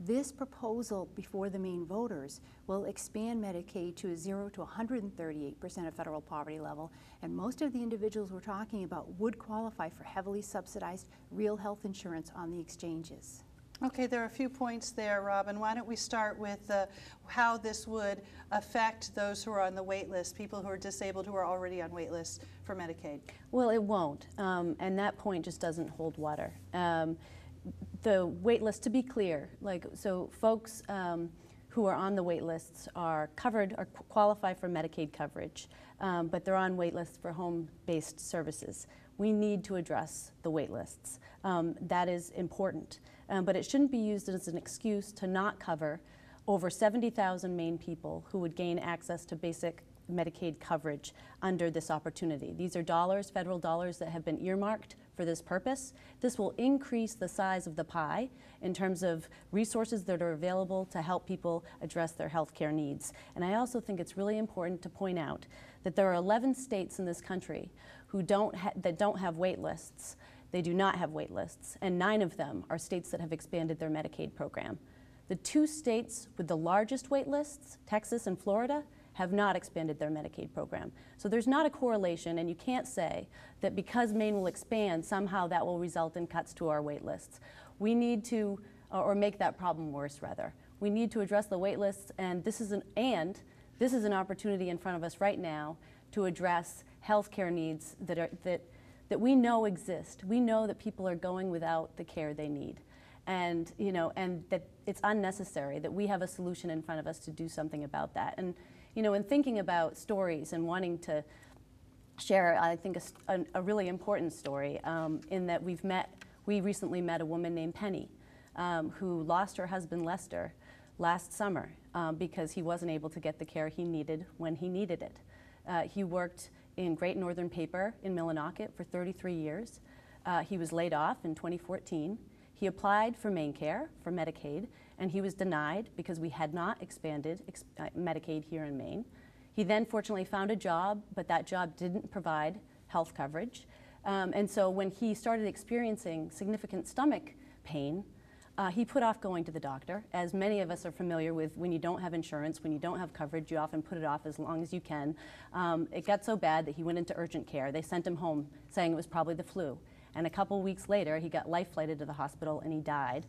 [SPEAKER 6] This proposal before the Maine voters will expand Medicaid to 0 to 138% of federal poverty level, and most of the individuals we're talking about would qualify for heavily subsidized real health insurance on the exchanges.
[SPEAKER 1] Okay, there are a few points there, Robin. Why don't we start with how this would affect those who are on the wait list, people who are disabled who are already on wait lists for Medicaid?
[SPEAKER 5] Well, it won't, and that point just doesn't hold water. The wait list, to be clear, so folks who are on the wait lists are covered or qualify for Medicaid coverage, but they're on wait lists for home-based services. We need to address the wait lists. That is important, but it shouldn't be used as an excuse to not cover over 70,000 Maine people who would gain access to basic Medicaid coverage under this opportunity. These are dollars, federal dollars, that have been earmarked for this purpose. This will increase the size of the pie in terms of resources that are available to help people address their health care needs. And I also think it's really important to point out that there are 11 states in this country who don't have wait lists. They do not have wait lists, and 9 of them are states that have expanded their Medicaid program. The 2 states with the largest wait lists, Texas and Florida, have not expanded their Medicaid program. So there's not a correlation, and you can't say that because Maine will expand, somehow that will result in cuts to our wait lists. We need to, or make that problem worse rather. We need to address the wait lists, and this is an opportunity in front of us right now to address health care needs that we know exist. We know that people are going without the care they need. And, and that it's unnecessary, that we have a solution in front of us to do something about that. And, in thinking about stories and wanting to share, I think, a really important story in that we recently met a woman named Penny who lost her husband Lester last summer because he wasn't able to get the care he needed when he needed it. He worked in Great Northern Paper in Millinocket for 33 years. He was laid off in 2014. He applied for MaineCare, for Medicaid, and he was denied because we had not expanded Medicaid here in Maine. He then fortunately found a job, but that job didn't provide health coverage. And so when he started experiencing significant stomach pain, he put off going to the doctor. As many of us are familiar with, when you don't have insurance, when you don't have coverage, you often put it off as long as you can. It got so bad that he went into urgent care. They sent him home saying it was probably the flu. And a couple weeks later, he got life flighted to the hospital and he died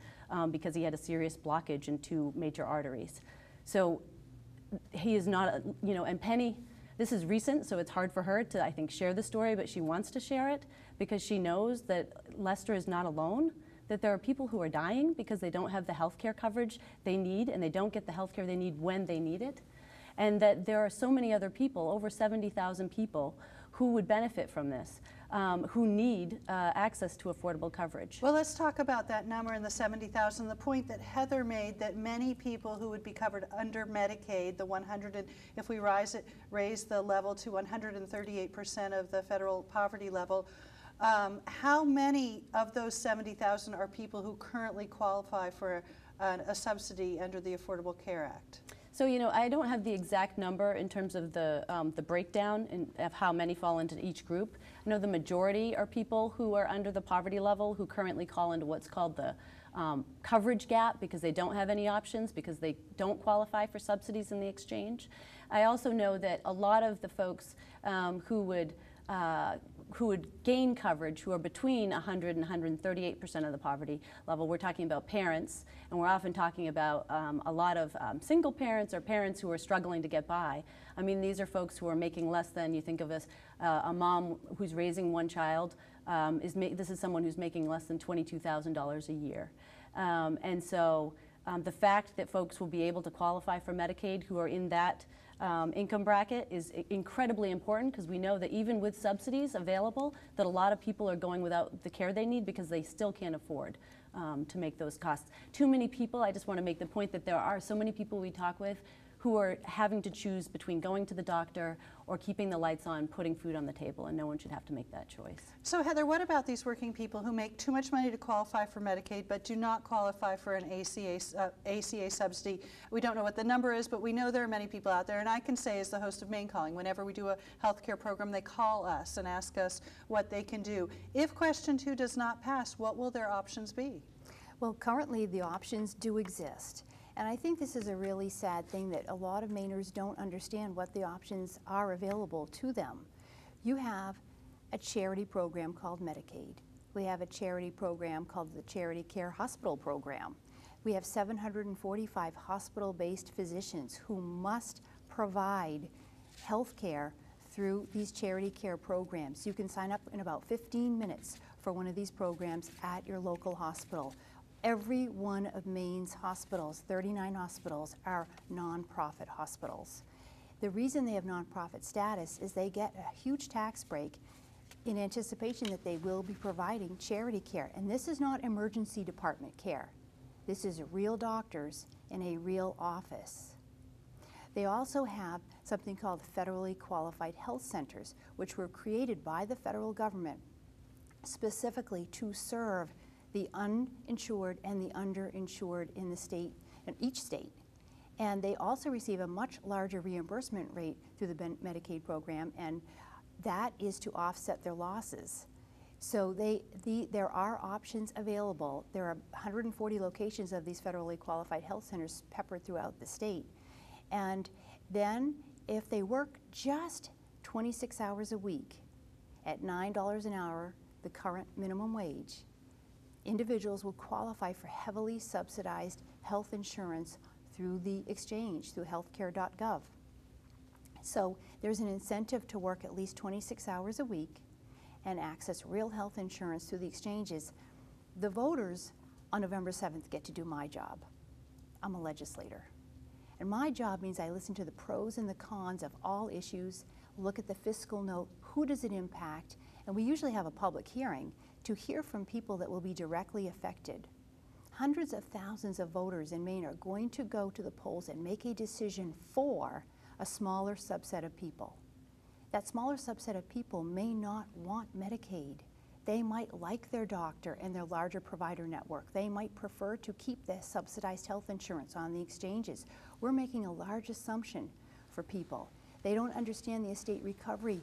[SPEAKER 5] because he had a serious blockage in 2 major arteries. So he is not, and Penny, this is recent, so it's hard for her to, I think, share the story, but she wants to share it because she knows that Lester is not alone, that there are people who are dying because they don't have the health care coverage they need and they don't get the health care they need when they need it, and that there are so many other people, over 70,000 people, who would benefit from this. Who need access to affordable coverage.
[SPEAKER 1] Well, let's talk about that number in the 70,000. The point that Heather made, that many people who would be covered under Medicaid, the 100, if we raise the level to 138% of the federal poverty level, how many of those 70,000 are people who currently qualify for a subsidy under the Affordable Care Act?
[SPEAKER 5] So, I don't have the exact number in terms of the breakdown of how many fall into each group. I know the majority are people who are under the poverty level who currently call into what's called the coverage gap because they don't have any options, because they don't qualify for subsidies in the exchange. I also know that a lot of the folks who would gain coverage, who are between 100 and 138% of the poverty level. We're talking about parents, and we're often talking about a lot of single parents or parents who are struggling to get by. I mean, these are folks who are making less than, you think of as a mom who's raising 1 child, this is someone who's making less than $22,000 a year. And so the fact that folks will be able to qualify for Medicaid who are in that income bracket is incredibly important, because we know that even with subsidies available, that a lot of people are going without the care they need because they still can't afford to make those costs. Too many people, I just want to make the point that there are so many people we talk with who are having to choose between going to the doctor or keeping the lights on, putting food on the table, and no one should have to make that choice.
[SPEAKER 1] So Heather, what about these working people who make too much money to qualify for Medicaid but do not qualify for an ACA subsidy? We don't know what the number is, but we know there are many people out there, and I can say as the host of Maine Calling, whenever we do a healthcare program, they call us and ask us what they can do. If question 2 does not pass, what will their options be?
[SPEAKER 6] Well, currently the options do exist. And I think this is a really sad thing that a lot of Mainers don't understand what the options are available to them. You have a charity program called Medicaid. We have a charity program called the Charity Care Hospital Program. We have 745 hospital-based physicians who must provide health care through these charity care programs. You can sign up in about 15 minutes for one of these programs at your local hospital. Every one of Maine's hospitals, 39 hospitals, are nonprofit hospitals. The reason they have nonprofit status is they get a huge tax break in anticipation that they will be providing charity care. And this is not emergency department care. This is real doctors in a real office. They also have something called federally qualified health centers, which were created by the federal government specifically to serve the uninsured and the underinsured in the state, in each state. And they also receive a much larger reimbursement rate through the Medicaid program, and that is to offset their losses. So there are options available. There are 140 locations of these federally qualified health centers peppered throughout the state. And then if they work just 26 hours a week at $9 an hour, the current minimum wage, individuals will qualify for heavily subsidized health insurance through the exchange, through healthcare.gov. So there's an incentive to work at least 26 hours a week and access real health insurance through the exchanges. The voters on November 7th get to do my job. I'm a legislator. And my job means I listen to the pros and the cons of all issues, look at the fiscal note, who does it impact, and we usually have a public hearing to hear from people that will be directly affected. Hundreds of thousands of voters in Maine are going to go to the polls and make a decision for a smaller subset of people. That smaller subset of people may not want Medicaid. They might like their doctor and their larger provider network. They might prefer to keep the subsidized health insurance on the exchanges. We're making a large assumption for people. They don't understand the estate recovery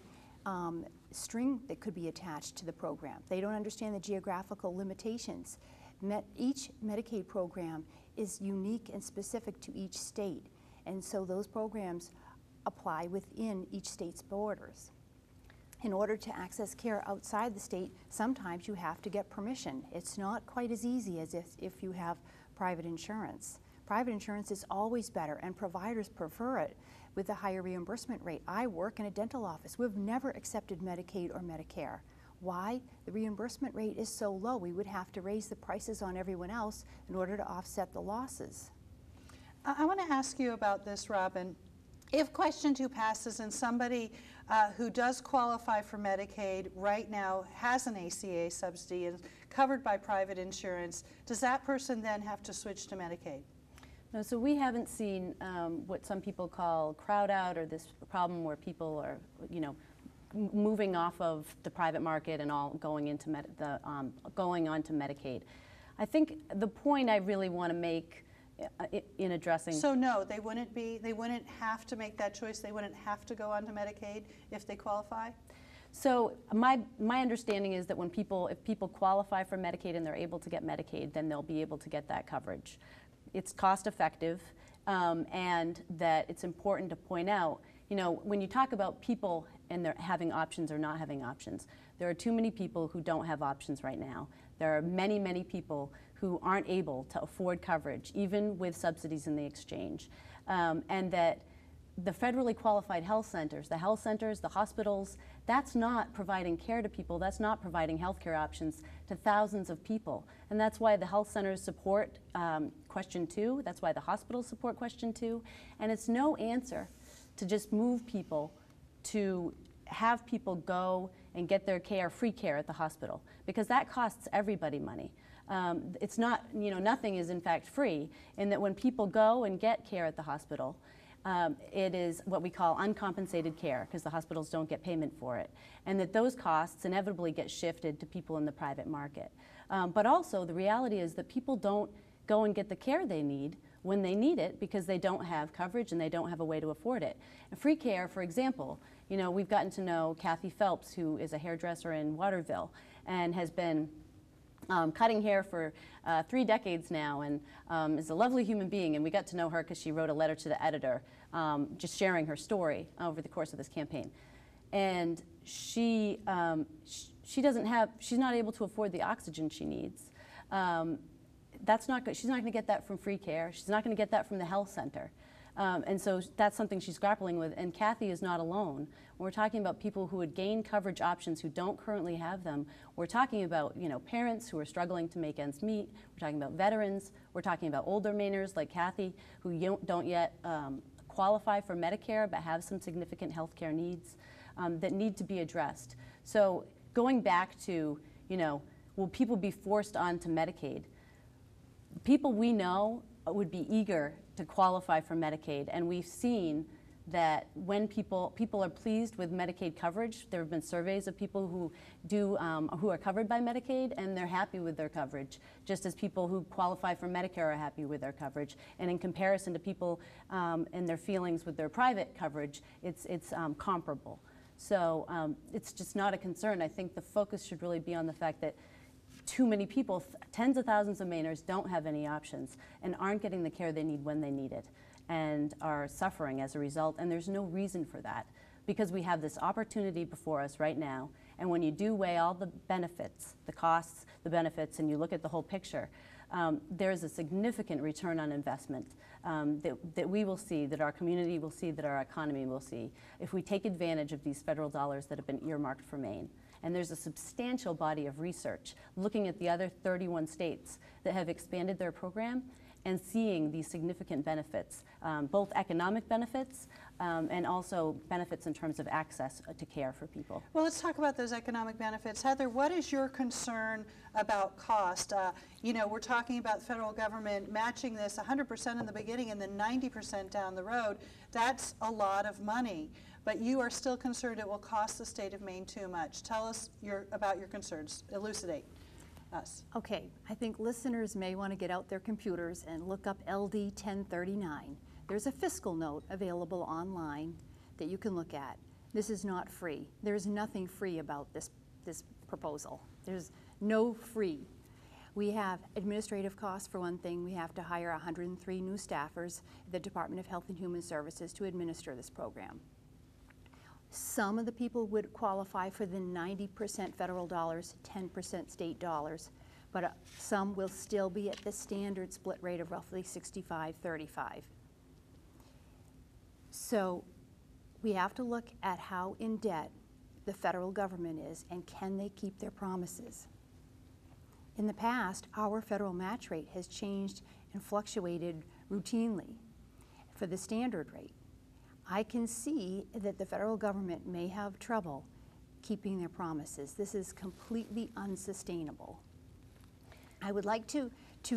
[SPEAKER 6] string that could be attached to the program. They don't understand the geographical limitations. Each Medicaid program is unique and specific to each state, and so those programs apply within each state's borders. In order to access care outside the state, sometimes you have to get permission. It's not quite as easy as if you have private insurance. Private insurance is always better, and providers prefer it with a higher reimbursement rate. I work in a dental office. We've never accepted Medicaid or Medicare. Why? The reimbursement rate is so low. We would have to raise the prices on everyone else in order to offset the losses.
[SPEAKER 1] I want to ask you about this, Robin. If question 2 passes and somebody who does qualify for Medicaid right now has an ACA subsidy and is covered by private insurance, does that person then have to switch to Medicaid?
[SPEAKER 5] No, so we haven't seen what some people call crowd out, or this problem where people are, moving off of the private market and all going into going on to Medicaid. I think the point I really want to make in addressing.
[SPEAKER 1] So no, they wouldn't have to make that choice. They wouldn't have to go on to Medicaid if they qualify?
[SPEAKER 5] So my understanding is that if people qualify for Medicaid and they're able to get Medicaid, then they'll be able to get that coverage. It's cost effective, and that it's important to point out, when you talk about people and they're having options or not having options, there are too many people who don't have options right now. There are many, many people who aren't able to afford coverage, even with subsidies in the exchange. And that the federally qualified health centers, the hospitals, that's not providing care to people, that's not providing health care options to thousands of people. And that's why the health centers support question 2, that's why the hospitals support question 2. And it's no answer to just move people to have people go and get their care, free care at the hospital, because that costs everybody money. It's not, nothing is in fact free, in that when people go and get care at the hospital, it is what we call uncompensated care, because the hospitals don't get payment for it, and that those costs inevitably get shifted to people in the private market. But also, the reality is that people don't go and get the care they need when they need it because they don't have coverage and they don't have a way to afford it. And free care, for example, you know, we've gotten to know Kathy Phelps, who is a hairdresser in Waterville and has been cutting hair for 3 decades now, and is a lovely human being. And we got to know her because she wrote a letter to the editor just sharing her story over the course of this campaign. And she's not able to afford the oxygen she needs. That's not good. She's not going to get that from free care. She's not going to get that from the health center. And so that's something she's grappling with. And Kathy is not alone. When we're talking about people who would gain coverage options who don't currently have them, we're talking about, you know, parents who are struggling to make ends meet. We're talking about veterans. We're talking about older Mainers like Kathy who don't yet qualify for Medicare but have some significant health care needs that need to be addressed. So going back to, you know, will people be forced onto Medicaid? People we know would be eager to qualify for Medicaid, and we've seen that when people are pleased with Medicaid coverage. There have been surveys of people who are covered by Medicaid, and they're happy with their coverage, just as people who qualify for Medicare are happy with their coverage. And in comparison to people and their feelings with their private coverage, it's comparable. So it's just not a concern. I think the focus should really be on the fact that too many people, tens of thousands of Mainers, don't have any options and aren't getting the care they need when they need it and are suffering as a result. And there's no reason for that because we have this opportunity before us right now. And when you do weigh all the benefits, the costs, the benefits, and you look at the whole picture, there's a significant return on investment that we will see, that our community will see, that our economy will see if we take advantage of these federal dollars that have been earmarked for Maine. And there's a substantial body of research looking at the other 31 states that have expanded their program and seeing these significant benefits, both economic benefits and also benefits in terms of access to care for people.
[SPEAKER 1] Well, let's talk about those economic benefits. Heather, what is your concern about cost? You know, we're talking about the federal government matching this 100% in the beginning and then 90% down the road. That's a lot of money. But you are still concerned it will cost the state of Maine too much. Tell us about your concerns. Elucidate us.
[SPEAKER 6] Okay, I think listeners may want to get out their computers and look up LD 1039. There's a fiscal note available online that you can look at. This is not free. There's nothing free about this proposal. There's no free. We have administrative costs for one thing. We have to hire 103 new staffers at the Department of Health and Human Services to administer this program. Some of the people would qualify for the 90% federal dollars, 10% state dollars, but some will still be at the standard split rate of roughly 65-35. So we have to look at how in debt the federal government is and can they keep their promises. In the past, our federal match rate has changed and fluctuated routinely for the standard rate. I can see that the federal government may have trouble keeping their promises. This is completely unsustainable. I would like to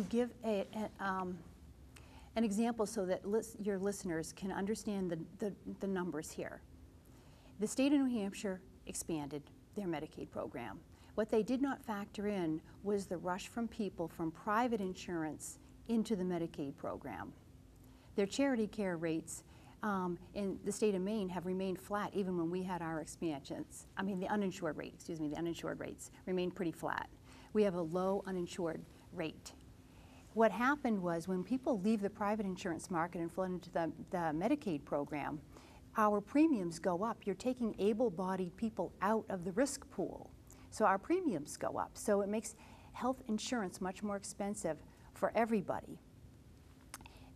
[SPEAKER 6] give an example so that your listeners can understand the numbers here. The state of New Hampshire expanded their Medicaid program. What they did not factor in was the rush from people from private insurance into the Medicaid program. Their charity care rates in the state of Maine have remained flat even when we had our expansions. I mean, the uninsured rates remained pretty flat. We have a low uninsured rate. What happened was when people leave the private insurance market and flow into the Medicaid program, our premiums go up. You're taking able-bodied people out of the risk pool. So our premiums go up. So it makes health insurance much more expensive for everybody.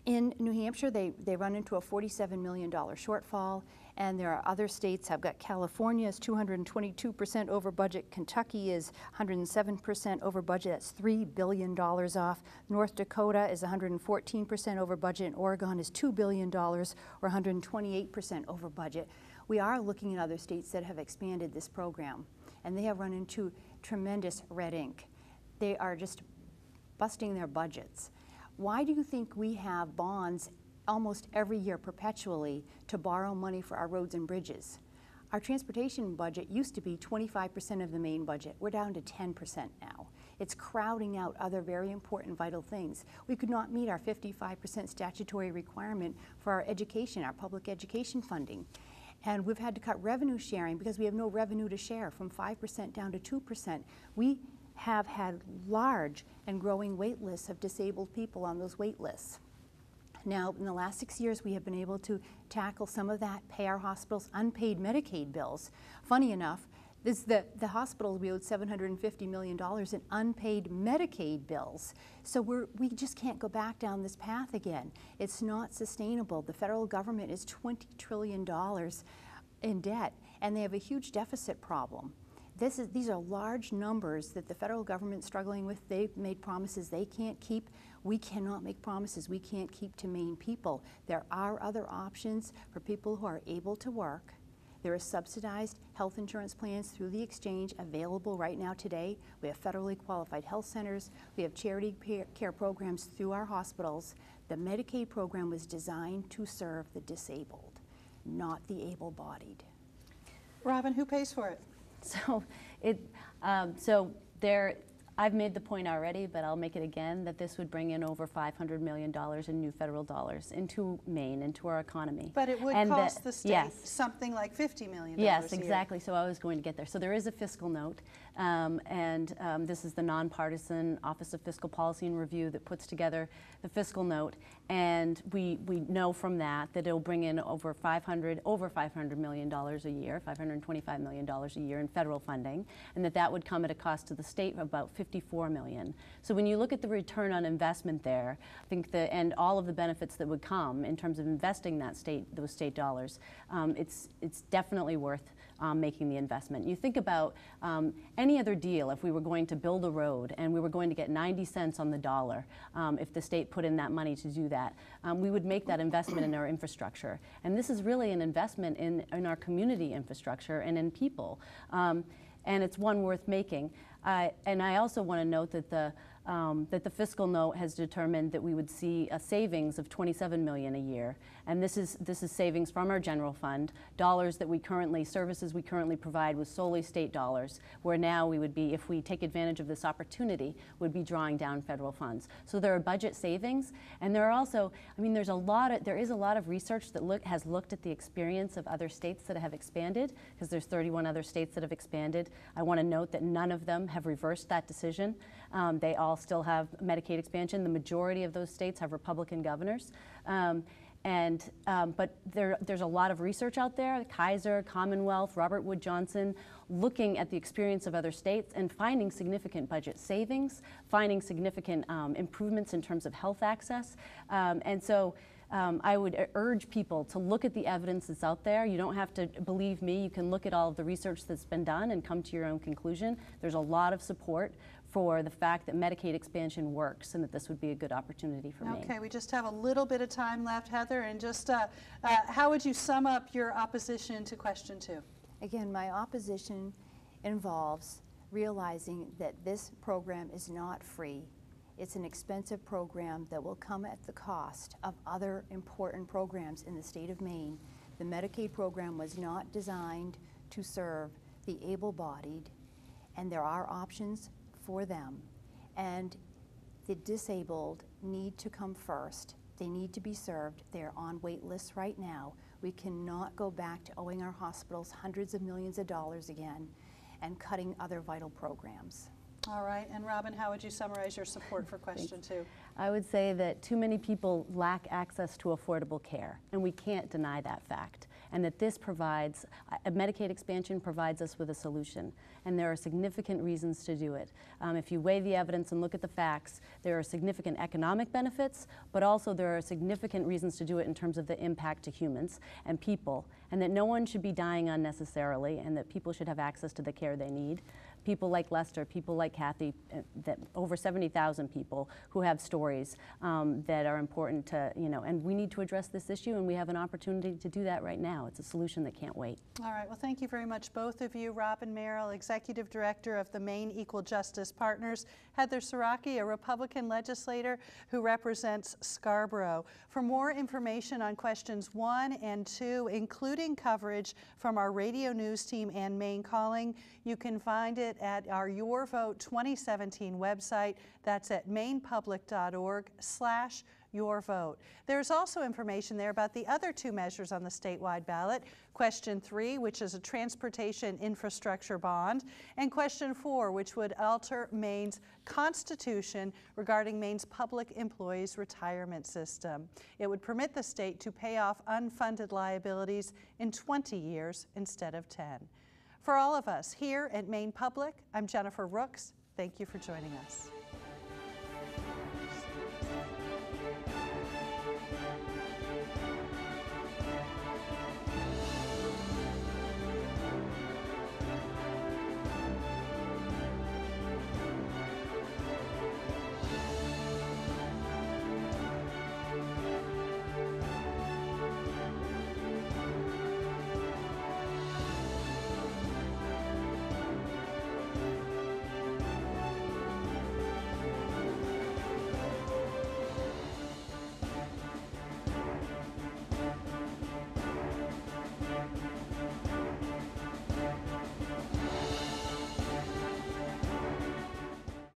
[SPEAKER 6] In New Hampshire, they run into a $47 million shortfall, and there are other states. I've got California is 222% over budget. Kentucky is 107% over budget. That's $3 billion off. North Dakota is 114% over budget, and Oregon is $2 billion, or 128% over budget. We are looking at other states that have expanded this program, and they have run into tremendous red ink. They are just busting their budgets. Why do you think we have bonds almost every year perpetually to borrow money for our roads and bridges. Our transportation budget used to be 25% of the Maine budget. We're down to 10% now. It's crowding out other very important vital things. We could not meet our 55% statutory requirement for our education, our public education funding. And we've had to cut revenue sharing because we have no revenue to share, from 5% down to 2%. We have had large and growing wait lists of disabled people on those wait lists. Now, in the last 6 years, we have been able to tackle some of that, pay our hospitals unpaid Medicaid bills. Funny enough, the hospitals, we owed $750 million in unpaid Medicaid bills. So we just can't go back down this path again. It's not sustainable. The federal government is $20 trillion in debt, and they have a huge deficit problem. These are large numbers that the federal government's struggling with. They've made promises they can't keep. We cannot make promises we can't keep to Maine people. There are other options for people who are able to work. There are subsidized health insurance plans through the exchange available right now today. We have federally qualified health centers. We have charity care programs through our hospitals. The Medicaid program was designed to serve the disabled, not the able-bodied.
[SPEAKER 1] Robin, who pays for it?
[SPEAKER 5] I've made the point already, but I'll make it again, that this would bring in over $500 million in new federal dollars into Maine, into our economy.
[SPEAKER 1] But it would cost the state something like $50 million
[SPEAKER 5] Yes,
[SPEAKER 1] a year.
[SPEAKER 5] exactly. So I was going to get there. So there is a fiscal note, this is the nonpartisan Office of Fiscal Policy and Review that puts together the fiscal note, and we know from that it'll bring in over $500 million a year, $525 million a year in federal funding, and that would come at a cost to the state of about $54 million. So when you look at the return on investment there, I think and all of the benefits that would come in terms of investing those state dollars, it's definitely worth making the investment. You think about any other deal, if we were going to build a road and we were going to get 90 cents on the dollar, if the state put in that money to do that, we would make that investment in our infrastructure. And this is really an investment in our community infrastructure and in people. And it's one worth making. And I also want to note that the fiscal note has determined that we would see a savings of $27 million a year, and this is savings from our general fund, services we currently provide with solely state dollars, where now we would be, if we take advantage of this opportunity, would be drawing down federal funds. So there are budget savings, and there are also, there is a lot of research that has looked at the experience of other states that have expanded, because there's 31 other states that have expanded. I want to note that none of them have reversed that decision. They all still have Medicaid expansion. The majority of those states have Republican governors. But there's a lot of research out there, Kaiser, Commonwealth, Robert Wood Johnson, looking at the experience of other states and finding significant budget savings, finding significant improvements in terms of health access. I would urge people to look at the evidence that's out there. You don't have to believe me. You can look at all of the research that's been done and come to your own conclusion. There's a lot of support for the fact that Medicaid expansion works and that this would be a good opportunity for Maine.
[SPEAKER 1] Okay, we just have a little bit of time left, Heather, and just how would you sum up your opposition to question 2?
[SPEAKER 6] Again, my opposition involves realizing that this program is not free. It's an expensive program that will come at the cost of other important programs in the state of Maine. The Medicaid program was not designed to serve the able-bodied, and there are options for them. And the disabled need to come first. They need to be served. They're on wait lists right now. We cannot go back to owing our hospitals hundreds of millions of dollars again and cutting other vital programs.
[SPEAKER 1] All right, and Robin, how would you summarize your support for question 2?
[SPEAKER 5] I would say that too many people lack access to affordable care, and we can't deny that fact. And that this provides, Medicaid expansion provides us with a solution. And there are significant reasons to do it. If you weigh the evidence and look at the facts, there are significant economic benefits, but also there are significant reasons to do it in terms of the impact to humans and people, and that no one should be dying unnecessarily, and that people should have access to the care they need. People like Lester, people like Kathy, that over 70,000 people who have stories that are important to, and we need to address this issue, and we have an opportunity to do that right now. now. It's a solution that can't wait.
[SPEAKER 1] All right, well, thank you very much, both of you. Robin Merrill, Executive Director of the Maine Equal Justice Partners. Heather Siraki, a Republican legislator who represents Scarborough. For more information on questions 1 and 2, including coverage from our radio news team and Maine Calling, you can find it at our Your Vote 2017 website. That's at mainepublic.org/your vote. There's also information there about the other 2 measures on the statewide ballot. Question 3, which is a transportation infrastructure bond, and question 4, which would alter Maine's constitution regarding Maine's public employees retirement system. It would permit the state to pay off unfunded liabilities in 20 years instead of 10. For all of us here at Maine Public, I'm Jennifer Rooks. Thank you for joining us.